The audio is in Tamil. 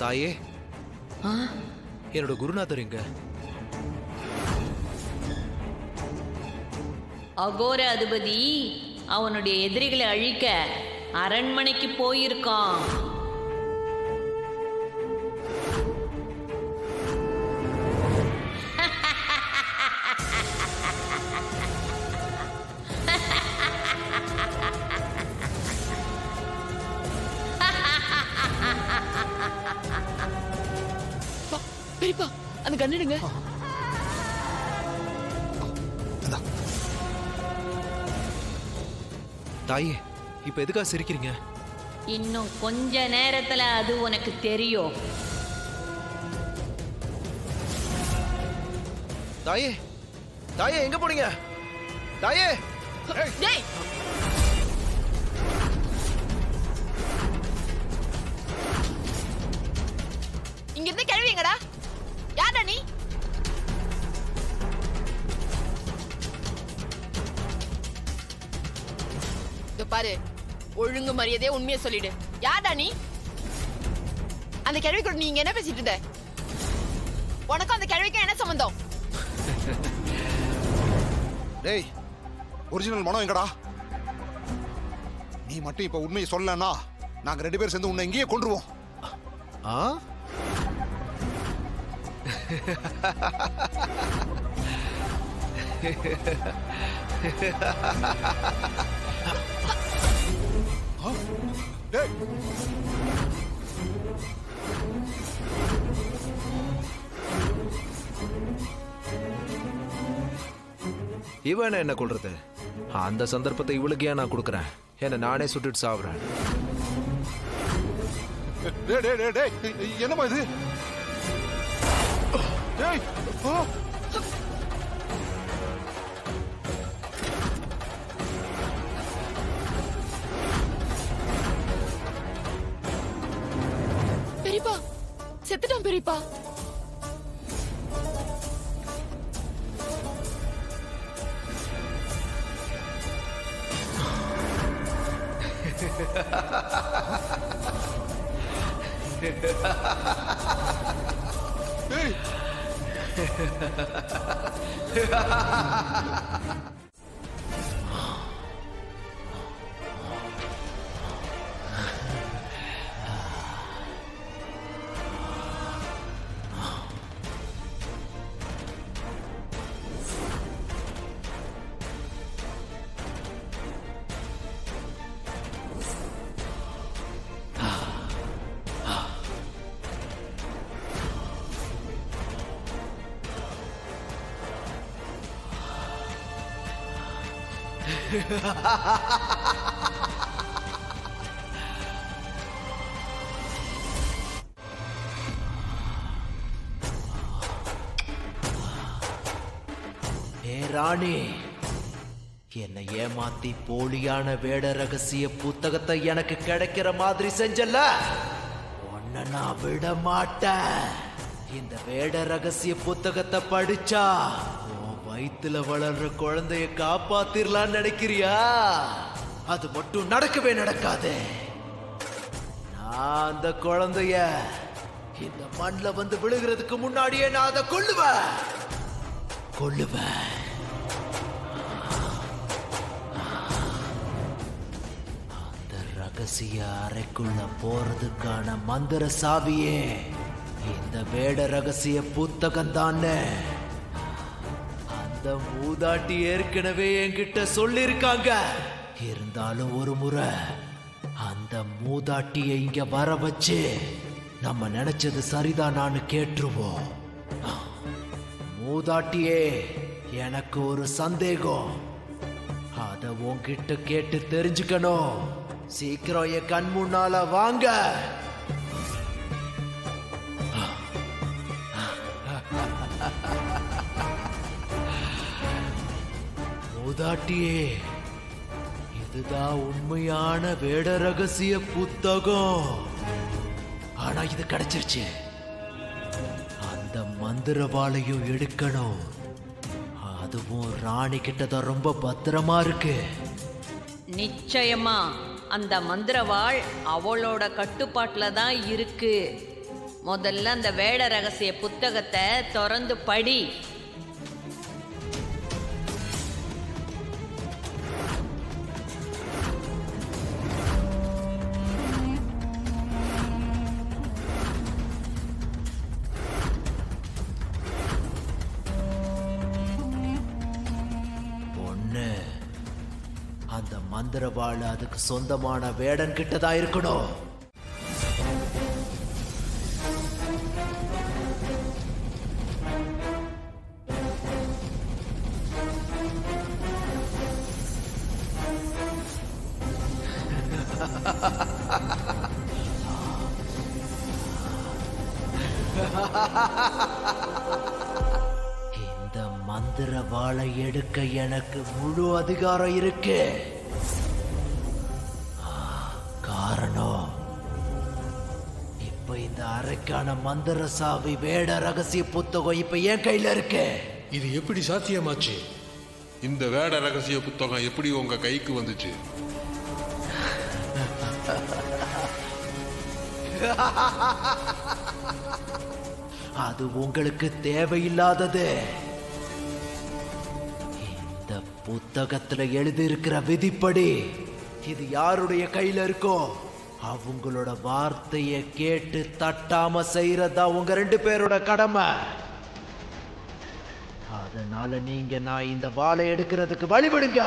தாயே, என்னோட குருநாதர் எங்க? அகோர அதிபதி அவனுடைய எதிரிகளை அழிக்க அரண்மனைக்கு போயிருக்கான். பெரியப்பா அந்த கண்ணிடுங்க. தாயே, இப்ப எதுக்காக சிரிக்கிறீங்க? இன்னும் கொஞ்ச நேரத்துல அது உனக்கு தெரியும். தாயே, தாயே எங்க போனீங்க? தாயே, டேய் இங்க இருந்து கிளவிங்கடா. யாரா நீ? இதோ பாரு, ஒழுங்கு மரியாதையா உண்மையை சொல்லிடு. யாரா நீ? அந்த கிழவி கூட நீங்க என்ன பேசிட்டு இருந்த? உனக்கும் அந்த கிழவிக்கும் என்ன சம்பந்தம்? டேய், ஒரிஜினல் மனம் எங்கடா? நீ மட்டும் இப்ப உண்மையை சொல்லலன்னா நாங்க 2 பேரும் சேர்ந்து உன்னை இங்கேயே கொன்றுவோம். ஆ? டேய், இவன் என்ன கொள்றது? அந்த சந்தர்ப்பத்தை இவளுக்கு ஏன் நான் கொடுக்குறேன்? என்ன நானே சுட்டுட்டு சாவுறேன். டேய், டேய், டேய், டேய், என்னம்மா இது? டேய், பெரியப்பா செத்துட்டான் பெரியப்பா. டேய். ராணி, என்னை ஏமாத்தி போலியான வேட ரகசிய புத்தகத்தை எனக்கு கிடைக்கிற மாதிரி செஞ்சல, உன்னை நான் விட மாட்டேன். இந்த வேட ரகசிய புத்தகத்தை படிச்சா உன் வயித்துல வளர்ற குழந்தைய காப்பாத்திரலான்னு நினைக்கிறியா? அது மட்டும் நடக்கவே நடக்காது. நான் அந்த குழந்தைய இந்த மண்ல வந்து விழுகிறதுக்கு முன்னாடியே நான் அதை கொல்லுவேன். அந்த ரகசிய அறைக்குள்ள போறதுக்கான மந்திர சாவியே இந்த வேட ரகசிய புத்தகம் தானே. அந்த மூதாட்டி ஏற்கனவே என்கிட்ட சொல்லிருக்காங்க. இருந்தாலும் ஒரு முறை அந்த மூதாட்டியை இங்க வர வச்சு நம்ம நினைச்சது சரிதானான்னு கேட்டுருவோம். மூதாட்டியே, எனக்கு ஒரு சந்தேகம். அத உன்கிட்ட கேட்டு தெரிஞ்சுக்கணும். சீக்கிரம் என் கண் முன்னால வாங்க. மூதாட்டியே, இதுதான் உண்மையான வேட ரகசிய புத்தகம். ஆனா இது கிடைச்சிருச்சு. அந்த மந்திரவாளையும் எடுக்கணும். அதுவும் ராணி கிட்டதான் ரொம்ப பத்திரமா இருக்கு. நிச்சயமா அந்த மந்திரவாள் அவளோட கட்டுப்பாட்டுல தான் இருக்கு. முதல்ல அந்த வேட ரகசிய புத்தகத்தை திறந்து படி. ஒண்ணு, அந்த மந்திரவாள் அதுக்கு சொந்தமான வேடன் கிட்டதான் இருக்கணும். இந்த மந்திரவாளை எடுக்க எனக்கு முழு அதிகாரம் இருக்கு. காரணம், இப்ப இந்த அறைக்கான மந்திர சாவி வேட ரகசிய புத்தகம் இப்ப என் கையில இருக்கு. இது எப்படி சாத்தியமாச்சு? இந்த வேட ரகசிய புத்தகம் எப்படி உங்க கைக்கு வந்துச்சு? அது உங்களுக்கு தேவையில்லாதது. இந்த புத்தகத்துல எழுதியிருக்கிற விதிப்படி இது யாருடைய கையில இருக்கோ அவங்களோட வார்த்தையை கேட்டு தட்டாம செய்யறதா உங்க 2 பேரோட கடமை. அதனால நீங்க நான் இந்த வாளை எடுக்கிறதுக்கு வழிவிடுங்க.